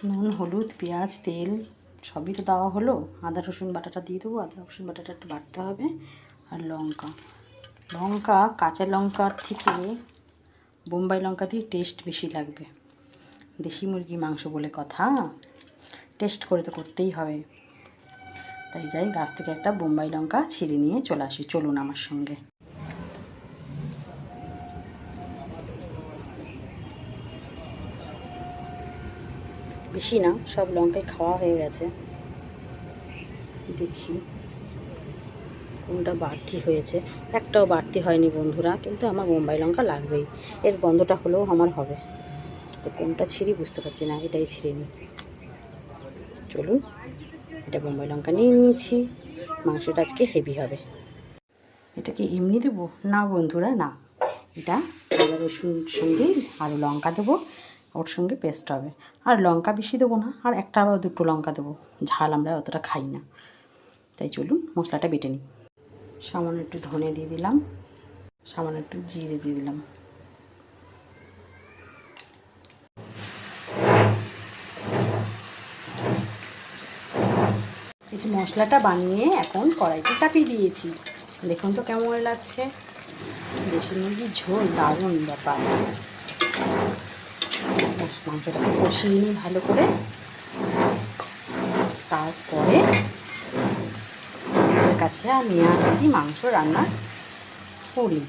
নুন, হলুদ, পেঁয়াজ, তেল সবই তো দেওয়া হলো। আদা রসুন বাটাটা দিয়ে দেবো। আদা রসুন বাটাটা একটু বাটতে হবে। আর লঙ্কা কাঁচা লঙ্কার থেকে বোম্বাই লঙ্কা দিয়ে টেস্ট বেশি লাগবে। দেশি মুরগি মাংস বলে কথা, টেস্ট করে তো করতেই হবে। তাই যাই গাছ থেকে একটা বোম্বাই লঙ্কা ছিঁড়ে নিয়ে চলে আসি। চলুন আমার সঙ্গে। বেশি না, সব লঙ্কায় খাওয়া হয়ে গেছে। দেখি কোনটা বাড়তি হয়েছে। একটাও বাড়তি হয়নি বন্ধুরা, কিন্তু আমার বোম্বাই লঙ্কা লাগবেই। এর গন্ধটা হলেও আমার হবে। তো কোনটা ছিঁড়ি বুঝতে পারছি না, এটাই ছিঁড়ে নিই। চলুন, এটা বোম্বাই লঙ্কা নিয়ে নিয়েছি। মাংসটা আজকে হেভি হবে। এটা কি এমনি দেবো? না বন্ধুরা, না, এটা আদা রসুন সঙ্গে আরও লঙ্কা দেবো, ওর সঙ্গে পেস্ট হবে। আর লঙ্কা বেশি দেবো না, আর একটা বা দুটো লঙ্কা দেবো। ঝাল আমরা অতটা খাই না। তাই চলুন মশলাটা বেটে নিই। সামান্য একটু ধনে দিয়ে দিলাম, সামান্য একটু জিরে দিয়ে দিলাম। এই যে মশলাটা বানিয়ে এখন কড়াইতে চাপিয়ে দিয়েছি। দেখুন তো কেমন লাগছে। দেশি মুরগির ঝোল দারুণ ব্যাপার। মাংসটাকে কষিয়ে নিই ভালো করে। তারপরে কাছে নিয়ে আসছি মাংস রান্নার পুলি।